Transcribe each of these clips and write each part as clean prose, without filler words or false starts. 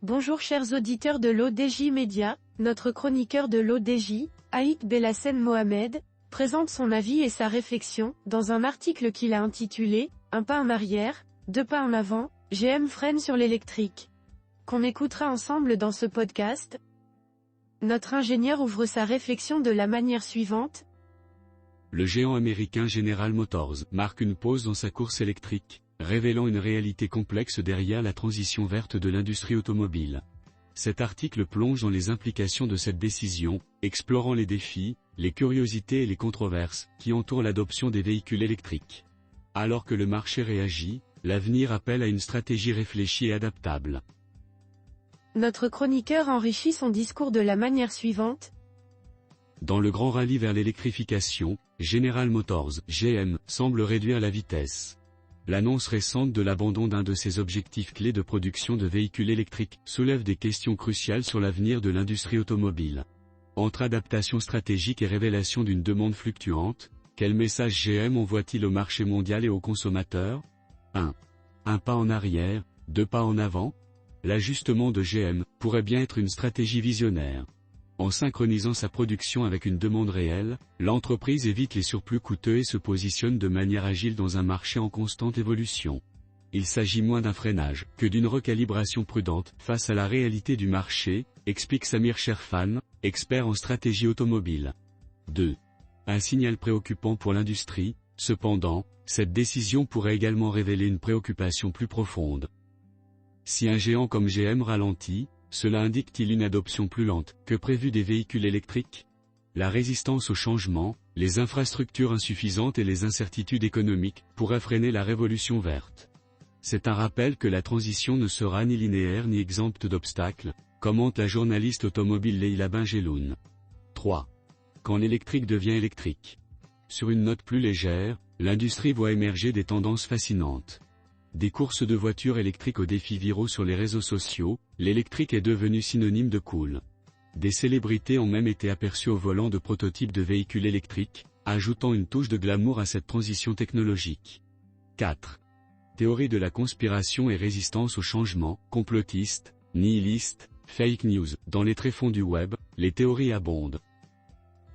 Bonjour chers auditeurs de l'ODJ Média, notre chroniqueur de l'ODJ, Aït Belassen Mohamed, présente son avis et sa réflexion, dans un article qu'il a intitulé « Un pas en arrière, deux pas en avant, GM freine sur l'électrique », qu'on écoutera ensemble dans ce podcast. Notre ingénieur ouvre sa réflexion de la manière suivante. Le géant américain General Motors marque une pause dans sa course électrique, révélant une réalité complexe derrière la transition verte de l'industrie automobile. Cet article plonge dans les implications de cette décision, explorant les défis, les curiosités et les controverses qui entourent l'adoption des véhicules électriques. Alors que le marché réagit, l'avenir appelle à une stratégie réfléchie et adaptable. Notre chroniqueur enrichit son discours de la manière suivante. Dans le grand rallye vers l'électrification, General Motors, GM, semble réduire la vitesse. L'annonce récente de l'abandon d'un de ses objectifs clés de production de véhicules électriques soulève des questions cruciales sur l'avenir de l'industrie automobile. Entre adaptation stratégique et révélation d'une demande fluctuante, quel message GM envoie-t-il au marché mondial et aux consommateurs ? 1. Un pas en arrière, deux pas en avant ? L'ajustement de GM pourrait bien être une stratégie visionnaire. En synchronisant sa production avec une demande réelle, l'entreprise évite les surplus coûteux et se positionne de manière agile dans un marché en constante évolution. Il s'agit moins d'un freinage que d'une recalibration prudente face à la réalité du marché, explique Samir Sherfan, expert en stratégie automobile. 2. Un signal préoccupant pour l'industrie, cependant, cette décision pourrait également révéler une préoccupation plus profonde. Si un géant comme GM ralentit, cela indique-t-il une adoption plus lente que prévu des véhicules électriques ? La résistance au changement, les infrastructures insuffisantes et les incertitudes économiques pourraient freiner la révolution verte. C'est un rappel que la transition ne sera ni linéaire ni exempte d'obstacles, commente la journaliste automobile Leila Benjeloun. 3. Quand l'électrique devient électrique. Sur une note plus légère, l'industrie voit émerger des tendances fascinantes. Des courses de voitures électriques aux défis viraux sur les réseaux sociaux, l'électrique est devenu synonyme de cool. Des célébrités ont même été aperçues au volant de prototypes de véhicules électriques, ajoutant une touche de glamour à cette transition technologique. 4. Théorie de la conspiration et résistance au changement, complotiste, nihiliste, fake news. Dans les tréfonds du web, les théories abondent.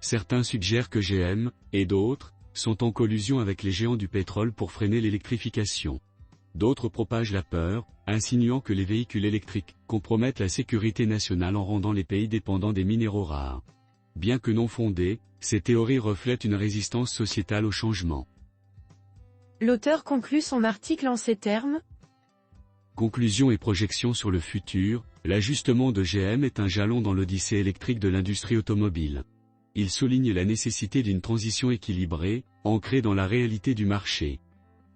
Certains suggèrent que GM, et d'autres, sont en collusion avec les géants du pétrole pour freiner l'électrification. D'autres propagent la peur, insinuant que les véhicules électriques compromettent la sécurité nationale en rendant les pays dépendants des minéraux rares. Bien que non fondées, ces théories reflètent une résistance sociétale au changement. L'auteur conclut son article en ces termes. Conclusion et projection sur le futur, l'ajustement de GM est un jalon dans l'odyssée électrique de l'industrie automobile. Il souligne la nécessité d'une transition équilibrée, ancrée dans la réalité du marché.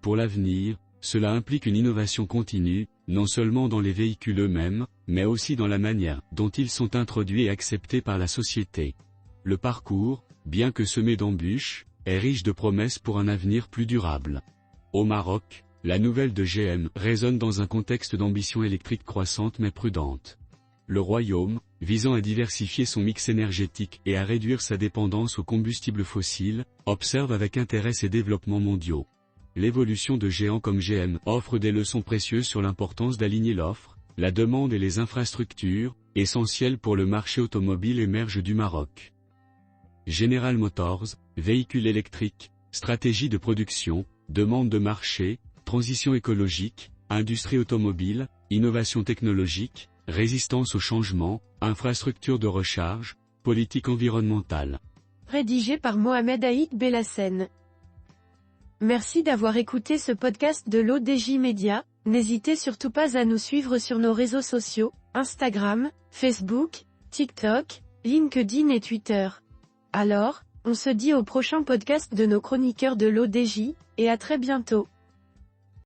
Pour l'avenir, cela implique une innovation continue, non seulement dans les véhicules eux-mêmes, mais aussi dans la manière dont ils sont introduits et acceptés par la société. Le parcours, bien que semé d'embûches, est riche de promesses pour un avenir plus durable. Au Maroc, la nouvelle de GM résonne dans un contexte d'ambition électrique croissante mais prudente. Le royaume, visant à diversifier son mix énergétique et à réduire sa dépendance aux combustibles fossiles, observe avec intérêt ces développements mondiaux. L'évolution de géants comme GM offre des leçons précieuses sur l'importance d'aligner l'offre, la demande et les infrastructures, essentielles pour le marché automobile émerge du Maroc. General Motors, véhicules électriques, stratégie de production, demande de marché, transition écologique, industrie automobile, innovation technologique, résistance au changement, infrastructure de recharge, politique environnementale. Rédigé par Mohamed Aït Belassen. Merci d'avoir écouté ce podcast de l'ODJ Média. N'hésitez surtout pas à nous suivre sur nos réseaux sociaux, Instagram, Facebook, TikTok, LinkedIn et Twitter. Alors, on se dit au prochain podcast de nos chroniqueurs de l'ODJ, et à très bientôt.